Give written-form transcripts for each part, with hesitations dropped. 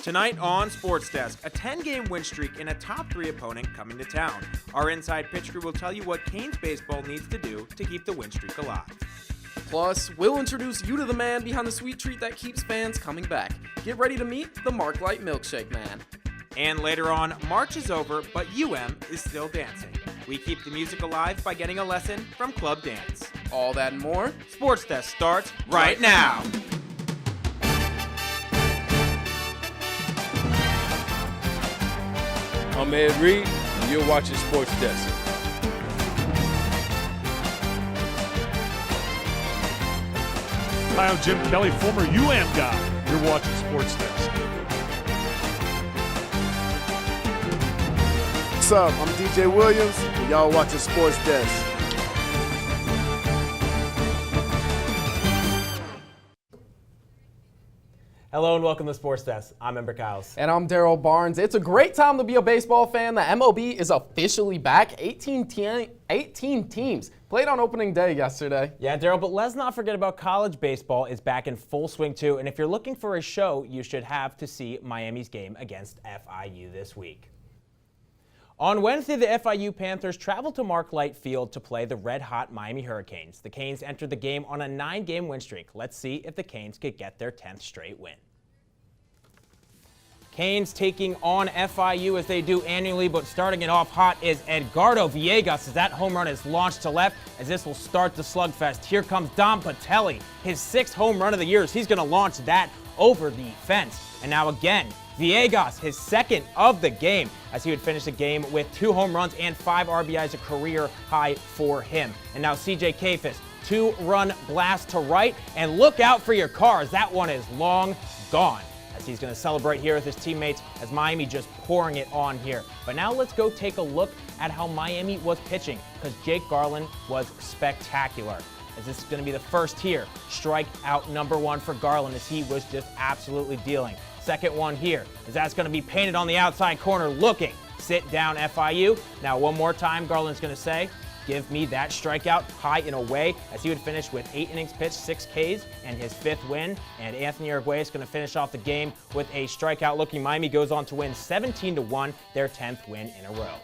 Tonight on SportsDesk, a 10-game win streak and a top 3 opponent coming to town. Our inside pitch crew will tell you what Canes baseball needs to do to keep the win streak alive. Plus, we'll introduce you to the man behind the sweet treat that keeps fans coming back. Get ready to meet the Mark Light Milkshake Man. And later on, March is over, but UM is still dancing. We keep the music alive by getting a lesson from Club Dance. All that and more. SportsDesk starts right now. I'm Ed Reed, and you're watching SportsDesk. Hi, I'm Jim Kelly, former UM guy. You're watching SportsDesk. What's up? I'm DJ Williams, and y'all watching SportsDesk. Hello and welcome to Sports Desk. I'm Ember Kyles. And I'm Daryl Barnes. It's a great time to be a baseball fan. The MLB is officially back. 18 teams played on opening day yesterday. Yeah, Daryl, but let's not forget about college baseball is back in full swing too. And if you're looking for a show, you should have to see Miami's game against FIU this week. On Wednesday, the FIU Panthers traveled to Mark Light Field to play the red-hot Miami Hurricanes. The Canes entered the game on a 9-game win streak. Let's see if the Canes could get their 10th straight win. Canes taking on FIU as they do annually, but starting it off hot is Edgardo Villegas as that home run is launched to left as this will start the slugfest. Here comes Dom Patelli, his 6th home run of the year. He's going to launch that over the fence. And now again, Villegas, his 2nd of the game, as he would finish the game with 2 home runs and 5 RBIs, a career high for him. And now CJ Kafis, 2-run blast to right, and look out for your cars. That one is long gone, as he's going to celebrate here with his teammates as Miami just pouring it on here. But now let's go take a look at how Miami was pitching, because Jake Garland was spectacular. As this is going to be the first here, strikeout number 1 for Garland, as he was just absolutely dealing. Second one here, as that's going to be painted on the outside corner, looking. Sit down, FIU. Now one more time, Garland's going to say, give me that strikeout high and away, as he would finish with 8 innings pitched, 6 Ks, and his 5th win. And Anthony Arguelles is going to finish off the game with a strikeout looking. Miami goes on to win 17-1, their 10th win in a row.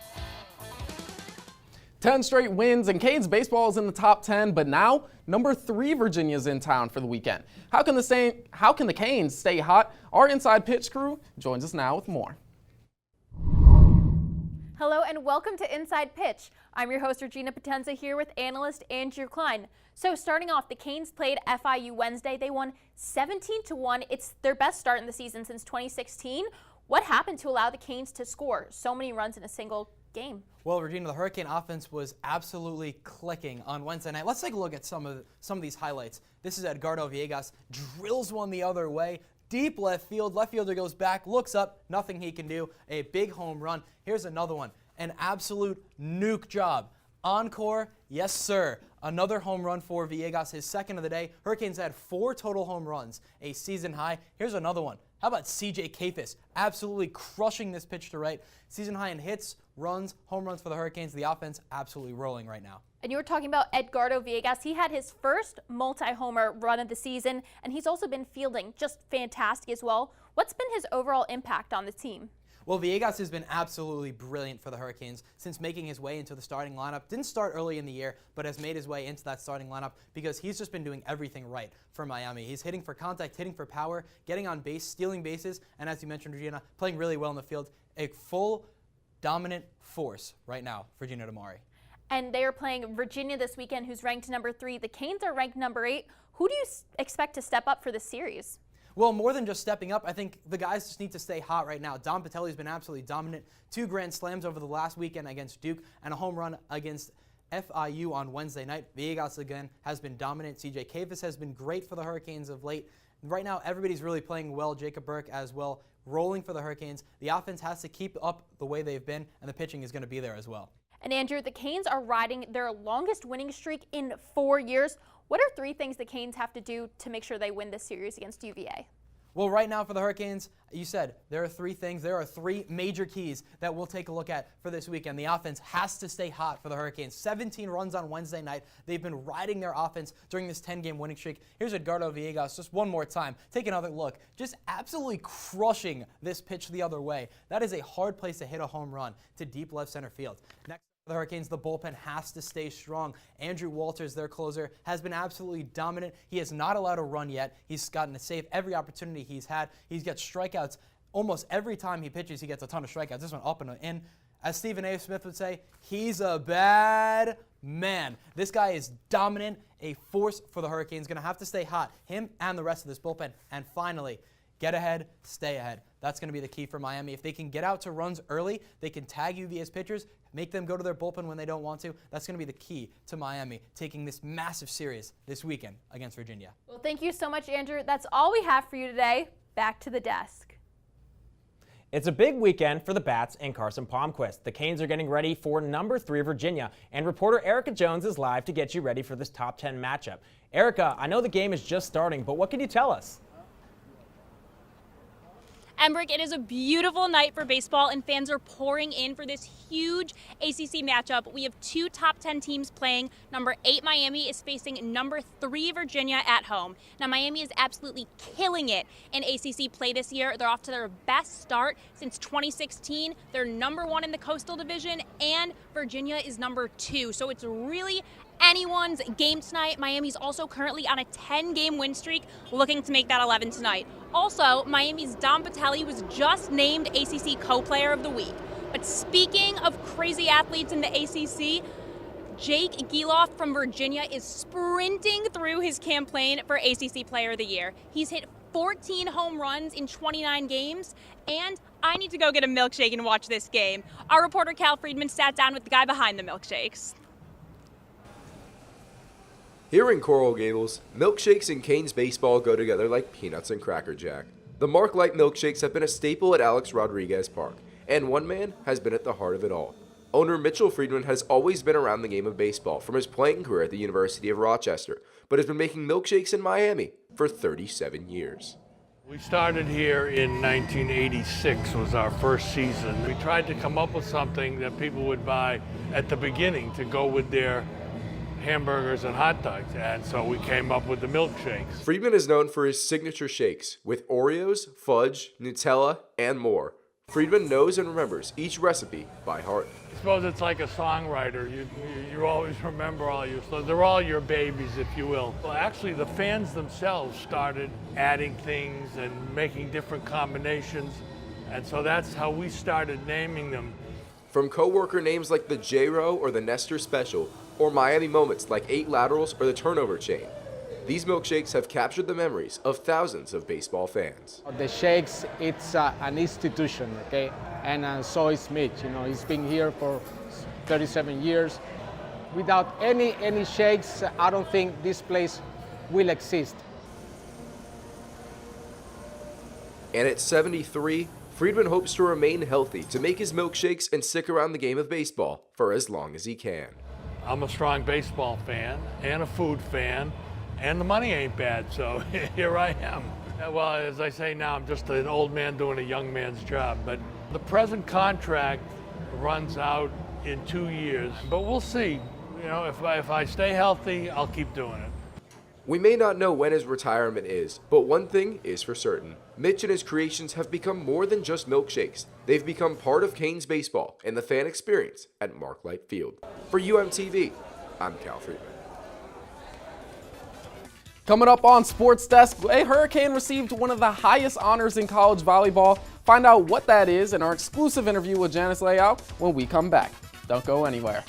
10 straight wins, and Canes baseball is in the top 10, but now number 3 Virginia's in town for the weekend. How can the Canes stay hot? Our inside pitch crew joins us now with more. Hello and welcome to Inside Pitch. I'm your host Regina Potenza here with analyst Andrew Klein. So starting off, the Canes played FIU Wednesday. They won 17-1. It's their best start in the season since 2016. What happened to allow the Canes to score so many runs in a single game? Well, Regina, the Hurricane offense was absolutely clicking on Wednesday night. Let's take a look at some of these highlights. This is Edgardo Villegas, drills one the other way, deep left field. Left fielder goes back, looks up, nothing he can do. A big home run. Here's another one, an absolute nuke job. Encore, yes sir. Another home run for Villegas, his 2nd of the day. Hurricanes had 4 total home runs, a season high. Here's another one. How about CJ Kafis, absolutely crushing this pitch to right. Season high in hits, runs, home runs for the Hurricanes. The offense absolutely rolling right now. And you were talking about Edgardo Villegas. He had his first multi-homer run of the season, and he's also been fielding just fantastic as well. What's been his overall impact on the team? Well, Villegas has been absolutely brilliant for the Hurricanes since making his way into the starting lineup. Didn't start early in the year, but has made his way into that starting lineup because he's just been doing everything right for Miami. He's hitting for contact, hitting for power, getting on base, stealing bases, and as you mentioned, Regina, playing really well in the field. A full dominant force right now for Gino Damari. And they are playing Virginia this weekend, who's ranked number 3. The Canes are ranked number 8. Who do you expect to step up for this series? Well, more than just stepping up, I think the guys just need to stay hot right now. Dom Patelli's been absolutely dominant. 2 grand slams over the last weekend against Duke and a home run against FIU on Wednesday night. Villegas, again, has been dominant. CJ Kafis has been great for the Hurricanes of late. Right now, everybody's really playing well. Jacob Burke as well, rolling for the Hurricanes. The offense has to keep up the way they've been, and the pitching is going to be there as well. And Andrew, the Canes are riding their longest winning streak in 4 years. What are 3 things the Canes have to do to make sure they win this series against UVA? Well, right now for the Hurricanes, you said there are three things. There are three major keys that we'll take a look at for this weekend. The offense has to stay hot for the Hurricanes. 17 runs on Wednesday night. They've been riding their offense during this 10-game winning streak. Here's Edgardo Villegas just one more time. Take another look. Just absolutely crushing this pitch the other way. That is a hard place to hit a home run to deep left center field. Next, the Hurricanes, the bullpen has to stay strong. Andrew Walters, their closer, has been absolutely dominant. He has not allowed a run yet. He's gotten to save every opportunity he's had. He's got strikeouts almost every time he pitches. He gets a ton of strikeouts. This one up and in. As Stephen A. Smith would say, he's a bad man. This guy is dominant, a force for the Hurricanes. Going to have to stay hot, him and the rest of this bullpen. And finally, get ahead, stay ahead. That's going to be the key for Miami. If they can get out to runs early, they can tag UVA as pitchers, make them go to their bullpen when they don't want to. That's going to be the key to Miami taking this massive series this weekend against Virginia. Well, thank you so much, Andrew. That's all we have for you today. Back to the desk. It's a big weekend for the Bats and Carson Palmquist. The Canes are getting ready for number 3 Virginia, and reporter Erica Jones is live to get you ready for this top 10 matchup. Erica, I know the game is just starting, but what can you tell us? Embrick, it is a beautiful night for baseball, and fans are pouring in for this huge ACC matchup. We have 2 top 10 teams playing. Number 8 Miami is facing number 3 Virginia at home. Now, Miami is absolutely killing it in ACC play this year. They're off to their best start since 2016. They're number 1 in the Coastal Division, and Virginia is number 2. So it's really anyone's game tonight. Miami's also currently on a 10-game win streak, looking to make that 11 tonight. Also, Miami's Dom Patelli was just named ACC Co-Player of the Week. But speaking of crazy athletes in the ACC, Jake Geloff from Virginia is sprinting through his campaign for ACC Player of the Year. He's hit 14 home runs in 29 games, and I need to go get a milkshake and watch this game. Our reporter Cal Friedman sat down with the guy behind the milkshakes. Here in Coral Gables, milkshakes and Canes baseball go together like peanuts and Cracker Jack. The Mark Light milkshakes have been a staple at Alex Rodriguez Park, and one man has been at the heart of it all. Owner Mitchell Friedman has always been around the game of baseball from his playing career at the University of Rochester, but has been making milkshakes in Miami for 37 years. We started here in 1986 was our first season. We tried to come up with something that people would buy at the beginning to go with their hamburgers and hot dogs, and so we came up with the milkshakes. Friedman is known for his signature shakes with Oreos, fudge, Nutella, and more. Friedman knows and remembers each recipe by heart. I suppose it's like a songwriter. You always remember all your, so they're all your babies, if you will. Well, actually, the fans themselves started adding things and making different combinations, and so that's how we started naming them. From co-worker names like the J-Row or the Nestor Special, or Miami moments like 8 laterals or the turnover chain, these milkshakes have captured the memories of thousands of baseball fans. The shakes, it's an institution, okay? And so is Mitch, you know, he's been here for 37 years. Without any shakes, I don't think this place will exist. And at 73, Friedman hopes to remain healthy to make his milkshakes and stick around the game of baseball for as long as he can. I'm a strong baseball fan and a food fan, and the money ain't bad, so here I am. Well, as I say now, I'm just an old man doing a young man's job, but the present contract runs out in 2 years, but we'll see. You know, if I stay healthy, I'll keep doing it. We may not know when his retirement is, but one thing is for certain. Mitch and his creations have become more than just milkshakes. They've become part of Canes baseball and the fan experience at Mark Light Field. For UMTV, I'm Cal Friedman. Coming up on Sports Desk, a Hurricane received one of the highest honors in college volleyball. Find out what that is in our exclusive interview with Janice Leao when we come back. Don't go anywhere.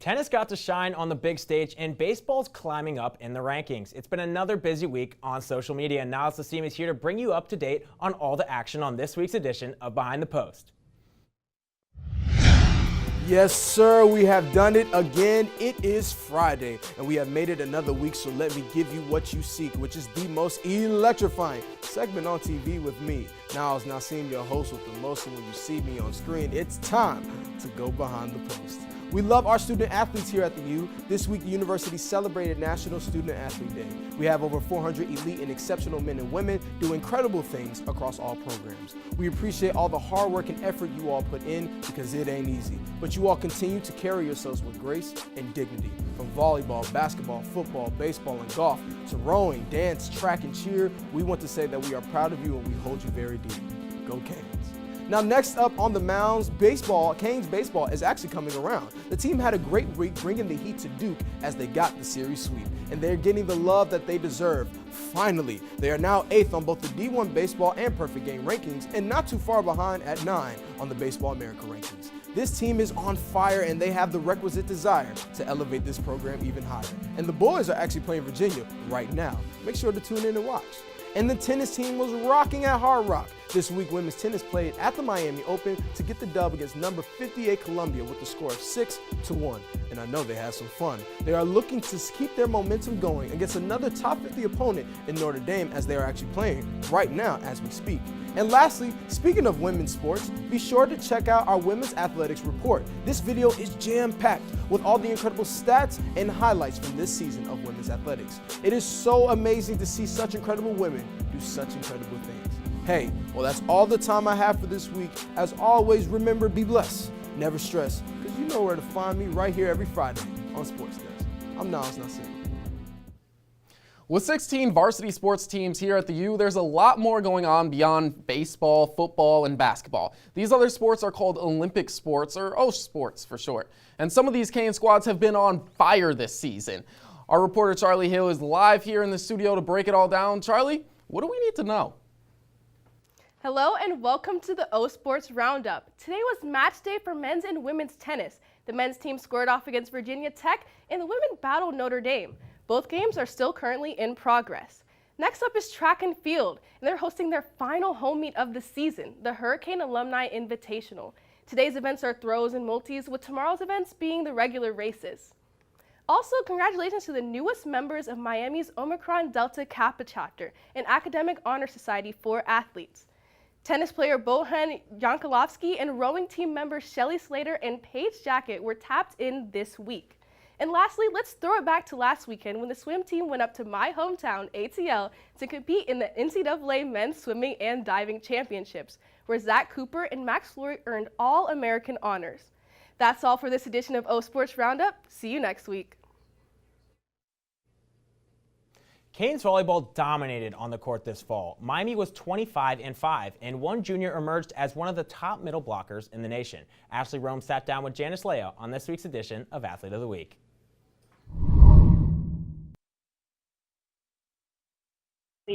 Tennis got to shine on the big stage, and baseball's climbing up in the rankings. It's been another busy week on social media, and Niles Nassim is here to bring you up to date on all the action on this week's edition of Behind the Post. Yes, sir, we have done it again. It is Friday, and we have made it another week, so let me give you what you seek, which is the most electrifying segment on TV with me. Niles Nassim, your host with the most, and when you see me on screen, it's time to go behind the post. We love our student athletes here at the U. This week, the university celebrated National Student Athlete Day. We have over 400 elite and exceptional men and women do incredible things across all programs. We appreciate all the hard work and effort you all put in because it ain't easy. But you all continue to carry yourselves with grace and dignity. From volleyball, basketball, football, baseball, and golf to rowing, dance, track, and cheer, we want to say that we are proud of you and we hold you very dear. Go Canes. Now next up on the mounds, Canes baseball is actually coming around. The team had a great week bringing the heat to Duke as they got the series sweep, and they're getting the love that they deserve. Finally, they are now 8th on both the D1 baseball and perfect game rankings, and not too far behind at 9 on the Baseball America rankings. This team is on fire, and they have the requisite desire to elevate this program even higher. And the boys are actually playing Virginia right now. Make sure to tune in and watch. And the tennis team was rocking at Hard Rock. This week, women's tennis played at the Miami Open to get the dub against number 58 Columbia with the score of 6-1. And I know they had some fun. They are looking to keep their momentum going against another top 50 opponent in Notre Dame as they are actually playing right now as we speak. And lastly, speaking of women's sports, be sure to check out our women's athletics report. This video is jam-packed with all the incredible stats and highlights from this season of women's athletics. It is so amazing to see such incredible women do such incredible things. Hey, well, that's all the time I have for this week. As always, remember, be blessed, never stress, because you know where to find me right here every Friday on SportsDesk. I'm Niles Nassim. With 16 varsity sports teams here at the U, there's a lot more going on beyond baseball, football, and basketball. These other sports are called Olympic sports, or OSH sports for short. And some of these Cane squads have been on fire this season. Our reporter Charlie Hill is live here in the studio to break it all down. Charlie, what do we need to know? Hello and welcome to the O Sports Roundup. Today was match day for men's and women's tennis. The men's team squared off against Virginia Tech and the women battled Notre Dame. Both games are still currently in progress. Next up is track and field, and they're hosting their final home meet of the season, the Hurricane Alumni Invitational. Today's events are throws and multis, with tomorrow's events being the regular races. Also, congratulations to the newest members of Miami's Omicron Delta Kappa chapter, an academic honor society for athletes. Tennis player Bohan Yankolovsky and rowing team members Shelly Slater and Paige Jacket were tapped in this week. And lastly, let's throw it back to last weekend when the swim team went up to my hometown, ATL, to compete in the NCAA Men's Swimming and Diving Championships, where Zach Cooper and Max Flory earned All-American honors. That's all for this edition of O Sports Roundup. See you next week. Canes volleyball dominated on the court this fall. Miami was 25-5, and one junior emerged as one of the top middle blockers in the nation. Ashley Rome sat down with Janice Leao on this week's edition of Athlete of the Week.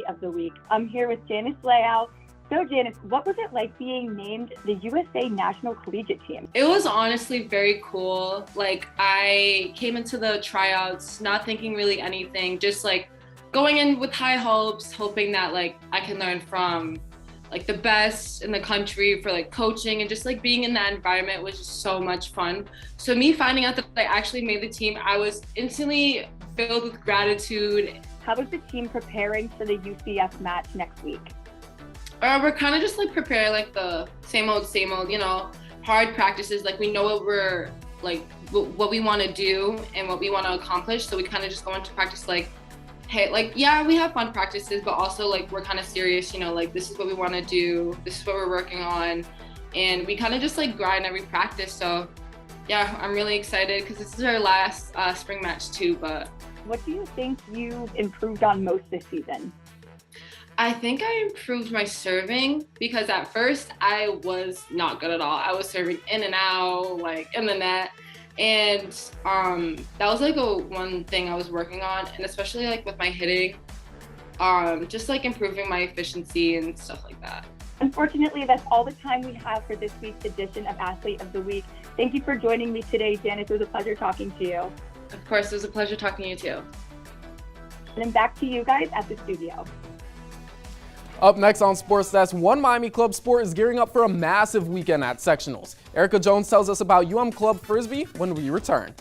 Of the week. I'm here with Janice Leao. So Janice, what was it like being named the USA National Collegiate Team? It was honestly very cool. Like, I came into the tryouts not thinking really anything, just like going in with high hopes, hoping that like I can learn from like the best in the country for like coaching, and just like being in that environment was just so much fun. So me finding out that I actually made the team, I was instantly filled with gratitude. How is the team preparing for the UCF match next week? We're kind of just like preparing like the same old, you know, hard practices. Like we know what we're like, what we want to do and what we want to accomplish. So we kind of just go into practice like, hey, like, yeah, we have fun practices, but also like we're kind of serious, you know, like this is what we want to do. This is what we're working on. And we kind of just like grind every practice. So yeah, I'm really excited because this is our last spring match too, but. What do you think you improved on most this season? I think I improved my serving because at first I was not good at all. I was serving in and out, like in the net. And that was like one thing I was working on, and especially like with my hitting, just like improving my efficiency and stuff like that. Unfortunately, that's all the time we have for this week's edition of Athlete of the Week. Thank you for joining me today, Janice. It was a pleasure talking to you. Of course, it was a pleasure talking to you too. And then back to you guys at the studio. Up next on SportsDesk, one Miami club sport is gearing up for a massive weekend at sectionals. Erica Jones tells us about Club Frisbee when we return.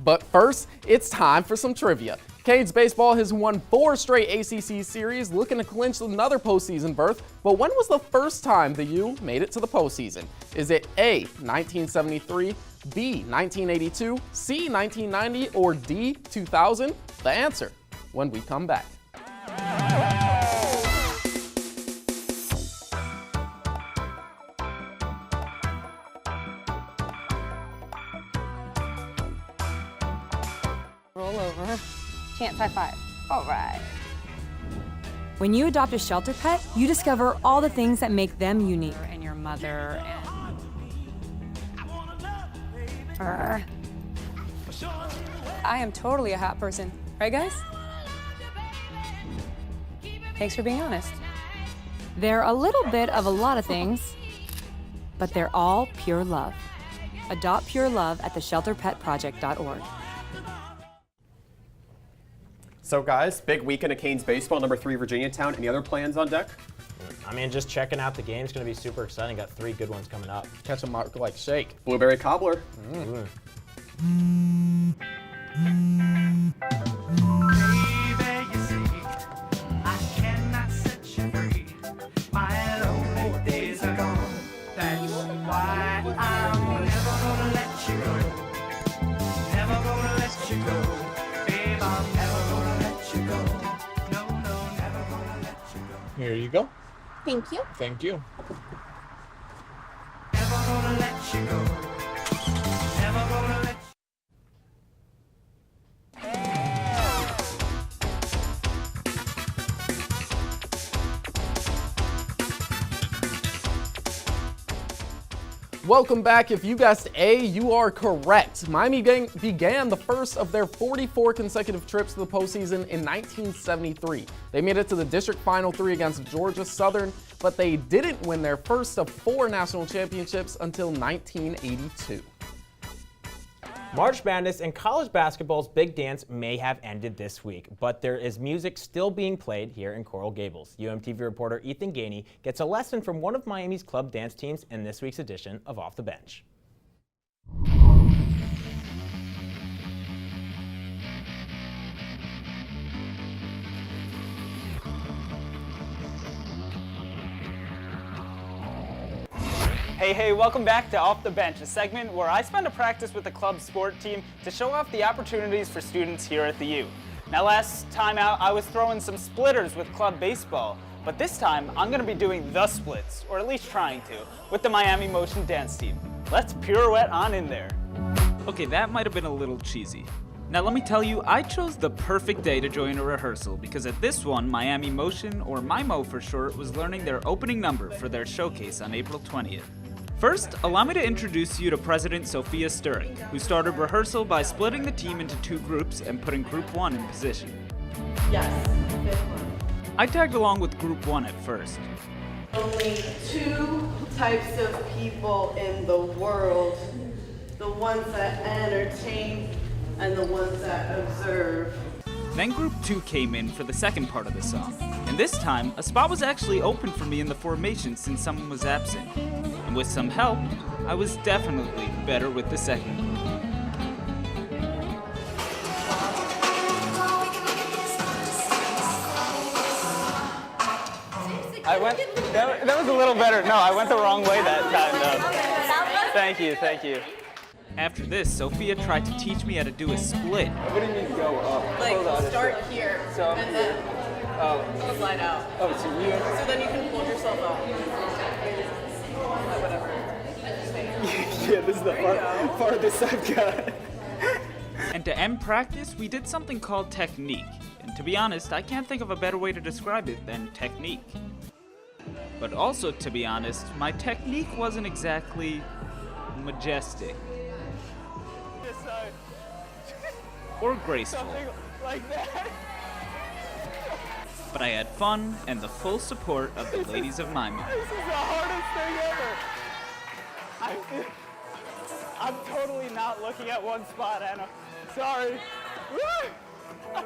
But first, it's time for some trivia. Canes baseball has won 4 straight ACC series, looking to clinch another postseason berth. But when was the first time the U made it to the postseason? Is it A, 1973, B, 1982, C, 1990, or D, 2000? The answer when we come back. Roll over. Chance high five. All right. When you adopt a shelter pet, you discover all the things that make them unique. And your mother and... I am totally a hot person. Right, guys? Thanks for being honest. They're a little bit of a lot of things, but they're all pure love. Adopt pure love at theshelterpetproject.org. So guys, big weekend of Canes baseball, number 3 Virginia Town. Any other plans on deck? I mean, just checking out the game is going to be super exciting. Got 3 good ones coming up. Catch a mark like shake. Blueberry cobbler. Here you go. Thank you. Thank you. Welcome back. If you guessed A, you are correct. Miami began the first of their 44 consecutive trips to the postseason in 1973. They made it to the district final 3 against Georgia Southern, but they didn't win their first of 4 national championships until 1982. March Madness and college basketball's big dance may have ended this week, but there is music still being played here in Coral Gables. UMTV reporter Ethan Gainey gets a lesson from one of Miami's club dance teams in this week's edition of Off the Bench. Hey, welcome back to Off the Bench, a segment where I spend a practice with the club sport team to show off the opportunities for students here at the U. Now last time out, I was throwing some splitters with club baseball, but this time I'm going to be doing the splits, or at least trying to, with the Miami Motion dance team. Let's pirouette on in there. Okay, that might have been a little cheesy. Now let me tell you, I chose the perfect day to join a rehearsal because at this one, Miami Motion, or MIMO for short, was learning their opening number for their showcase on April 20th. First, allow me to introduce you to President Sophia Sturek, who started rehearsal by splitting the team into 2 groups and putting Group 1 in position. Yes. I tagged along with Group 1 at first. Only 2 types of people in the world, the ones that entertain and the ones that observe. Then Group 2 came in for the second part of the song, and this time, a spot was actually open for me in the formation since someone was absent. And with some help, I was definitely better with the second group. That was a little better. No, I went the wrong way that time though. Thank you. After this, Sophia tried to teach me how to do a split. What do you mean go up? Like start here and then slide out. Oh, so you... So then you can hold yourself up. Whatever. Yeah, this is the farthest I've got. And to end practice, we did something called technique. And to be honest, I can't think of a better way to describe it than technique. But also, to be honest, my technique wasn't exactly majestic. Or graceful. Something like that. but I had fun and the full support of the ladies of Miami. This is the hardest thing ever. I'm totally not looking at one spot, Anna. Sorry.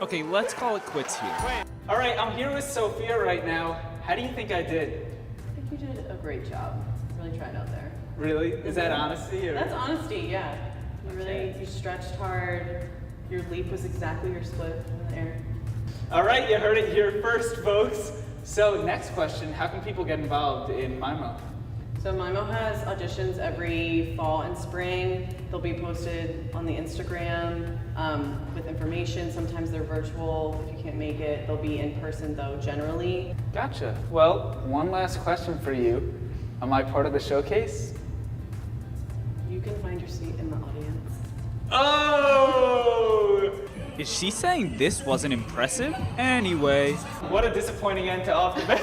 Okay, let's call it quits here. Wait. All right, I'm here with Sophia right now. How do you think I did? I think you did a great job. Really tried out there. Really? Is that honesty? Or? That's honesty, yeah. You stretched hard. Your leap was exactly your split in the air. All right, you heard it here first, folks. So next question, how can people get involved in MIMO? So MIMO has auditions every fall and spring. They'll be posted on the Instagram with information. Sometimes they're virtual. If you can't make it, they'll be in person though, generally. Gotcha. Well, one last question for you. Am I part of the showcase? You can find your seat in the audience. Oh! Is she saying this wasn't impressive? Anyway. What a disappointing end to Off the Bench.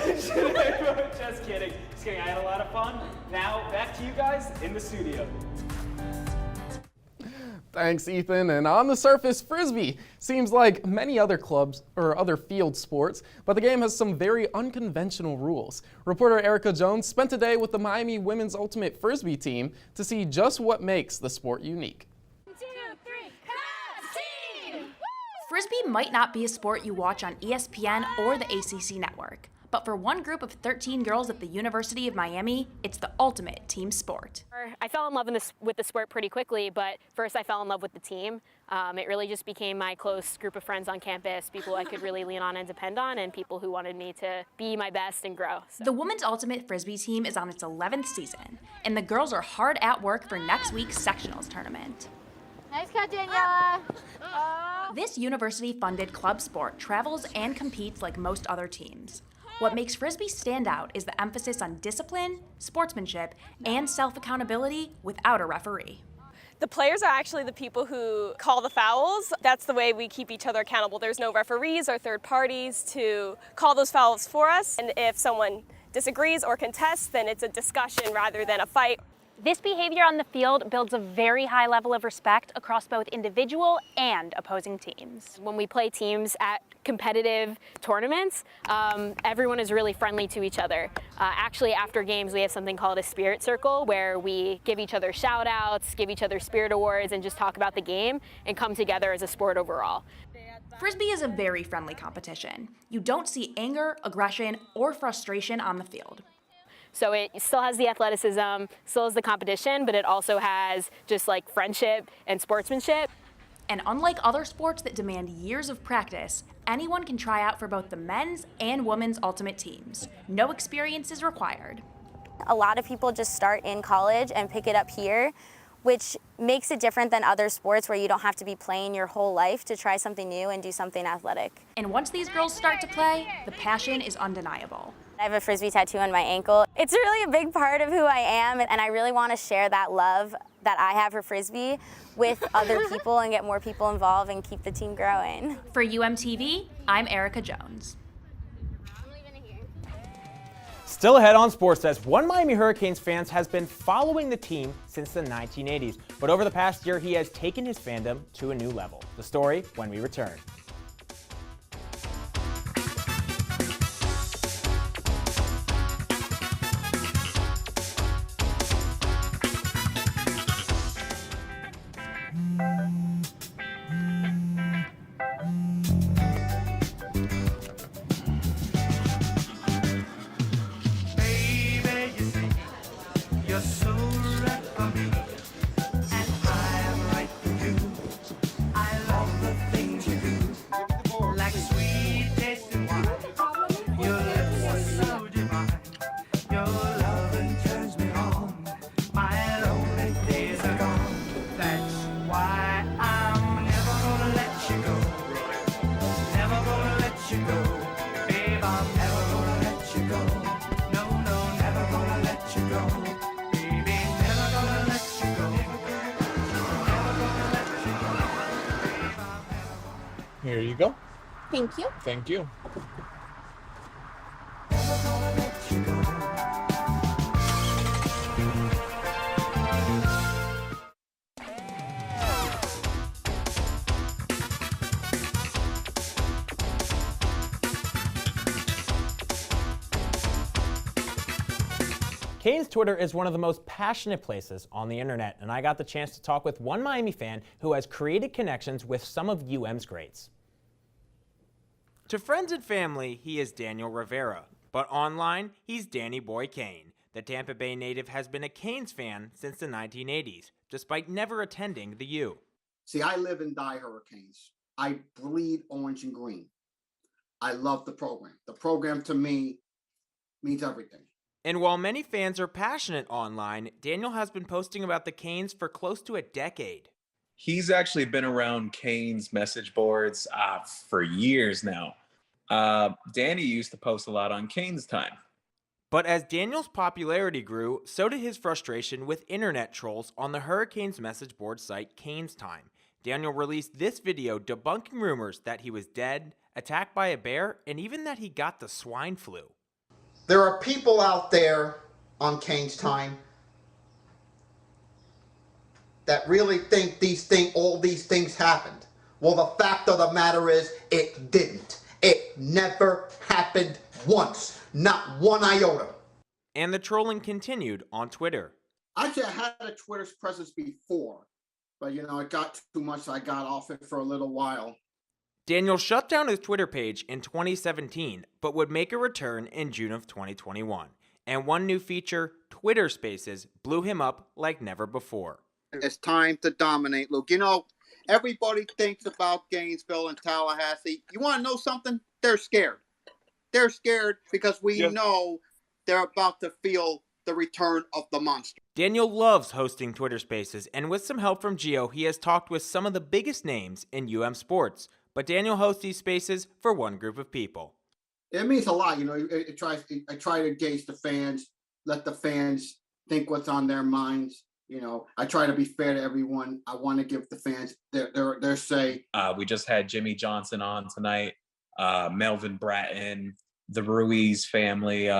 Just kidding. Just kidding. I had a lot of fun. Now, back to you guys in the studio. Thanks, Ethan. And on the surface, Frisbee seems like many other clubs or other field sports, but the game has some very unconventional rules. Reporter Erica Jones spent a day with the Miami Women's Ultimate Frisbee team to see just what makes the sport unique. Frisbee might not be a sport you watch on ESPN or the ACC network, but for one group of 13 girls at the University of Miami, it's the ultimate team sport. I fell in love with the sport pretty quickly, but first I fell in love with the team. It really just became my close group of friends on campus, people I could really lean on and depend on, and people who wanted me to be my best and grow. So. The Women's Ultimate Frisbee team is on its 11th season, and the girls are hard at work for next week's sectionals tournament. Nice cut, Daniela. This university-funded club sport travels and competes like most other teams. What makes Frisbee stand out is the emphasis on discipline, sportsmanship, and self-accountability without a referee. The players are actually the people who call the fouls. That's the way we keep each other accountable. There's no referees or third parties to call those fouls for us. And if someone disagrees or contests, then it's a discussion rather than a fight. This behavior on the field builds a very high level of respect across both individual and opposing teams. When we play teams at competitive tournaments, everyone is really friendly to each other. Actually, after games, we have something called a spirit circle where we give each other shout outs, give each other spirit awards, and just talk about the game and come together as a sport overall. Frisbee is a very friendly competition. You don't see anger, aggression, or frustration on the field. So it still has the athleticism, still has the competition, but it also has just like friendship and sportsmanship. And unlike other sports that demand years of practice, anyone can try out for both the men's and women's ultimate teams. No experience is required. A lot of people just start in college and pick it up here, which makes it different than other sports where you don't have to be playing your whole life to try something new and do something athletic. And once these girls start to play, the passion is undeniable. I have a Frisbee tattoo on my ankle. It's really a big part of who I am, and I really want to share that love that I have for Frisbee with other people and get more people involved and keep the team growing. For UMTV, I'm Erica Jones. Still ahead on SportsDesk, one Miami Hurricanes fan has been following the team since the 1980s, but over the past year he has taken his fandom to a new level. The story when we return. Here you go. Thank you. Thank you. Canes Twitter is one of the most passionate places on the internet, and I got the chance to talk with one Miami fan who has created connections with some of UM's greats. To friends and family, he is Daniel Rivera, but online, he's Danny Boy Kane. The Tampa Bay native has been a Canes fan since the 1980s, despite never attending the U. See, I live and die Hurricanes. I bleed orange and green. I love the program. The program to me means everything. And while many fans are passionate online, Daniel has been posting about the Canes for close to a decade. He's actually been around Canes message boards for years now. Danny used to post a lot on Canes Time. But as Daniel's popularity grew, so did his frustration with internet trolls on the Hurricanes message board site Canes Time. Daniel released this video debunking rumors that he was dead, attacked by a bear, and even that he got the swine flu. There are people out there on Canes Time that really think all these things happened. Well, the fact of the matter is, it didn't. It never happened once, not one iota. And the trolling continued on Twitter. Actually, I had a Twitter presence before, but it got too much, so I got off it for a little while. Daniel shut down his Twitter page in 2017, but would make a return in June of 2021. And one new feature, Twitter Spaces, blew him up like never before. It's time to dominate, Luke. Everybody thinks about Gainesville and Tallahassee. You want to know something? They're scared. They're scared because we know they're about to feel the return of the monster. Daniel loves hosting Twitter Spaces, and with some help from Gio, he has talked with some of the biggest names in UM sports. But Daniel hosts these spaces for one group of people. It means a lot. I try to gauge the fans, let the fans think what's on their minds. I try to be fair to everyone. I want to give the fans their say. We just had Jimmy Johnson on tonight, Melvin Bratton, the Ruiz family,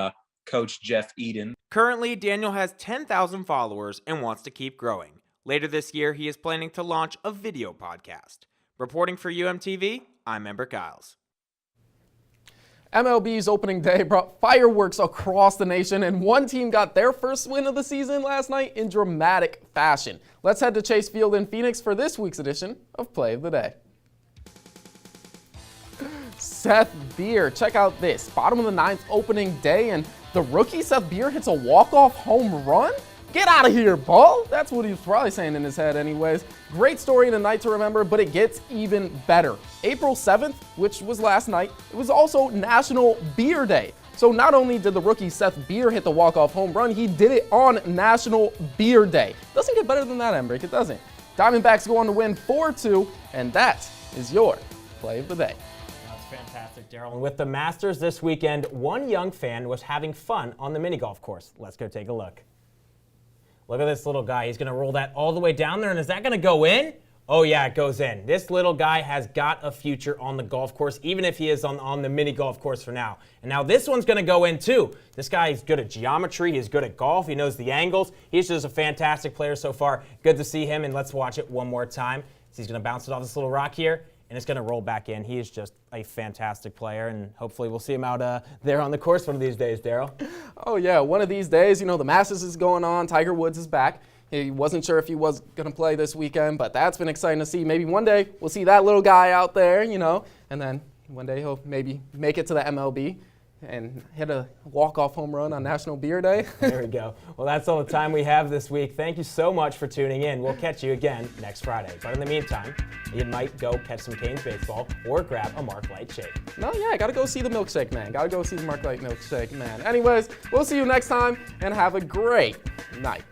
Coach Jeff Eden. Currently, Daniel has 10,000 followers and wants to keep growing. Later this year, he is planning to launch a video podcast. Reporting for UMTV, I'm Ember Giles. MLB's opening day brought fireworks across the nation, and one team got their first win of the season last night in dramatic fashion. Let's head to Chase Field in Phoenix for this week's edition of Play of the Day. Seth Beer, check out this. Bottom of the ninth opening day, and the rookie Seth Beer hits a walk-off home run? Get out of here, ball! That's what he was probably saying in his head anyways. Great story and a night to remember, but it gets even better. April 7th, which was last night, it was also National Beer Day. So not only did the rookie Seth Beer hit the walk-off home run, he did it on National Beer Day. Doesn't get better than that, Embrick, it doesn't. Diamondbacks go on to win 4-2, and that is your Play of the Day. That's fantastic, Daryl. And with the Masters this weekend, one young fan was having fun on the mini golf course. Let's go take a look. Look at this little guy. He's going to roll that all the way down there, and is that going to go in? Oh, yeah, it goes in. This little guy has got a future on the golf course, even if he is on the mini golf course for now. And now this one's going to go in, too. This guy is good at geometry. He's good at golf. He knows the angles. He's just a fantastic player so far. Good to see him, and let's watch it one more time. So he's going to bounce it off this little rock here, and it's going to roll back in. He is just a fantastic player, and hopefully we'll see him out there on the course one of these days, Daryl. Oh, yeah, one of these days. The Masters is going on. Tiger Woods is back. He wasn't sure if he was going to play this weekend, but that's been exciting to see. Maybe one day we'll see that little guy out there, and then one day he'll maybe make it to the MLB and hit a walk-off home run on National Beer Day. There we go. Well, that's all the time we have this week. Thank you so much for tuning in. We'll catch you again next Friday. But in the meantime, you might go catch some Canes baseball or grab a Mark Light shake. No, yeah, I got to go see the milkshake man. Got to go see the Mark Light milkshake man. Anyways, we'll see you next time, and have a great night.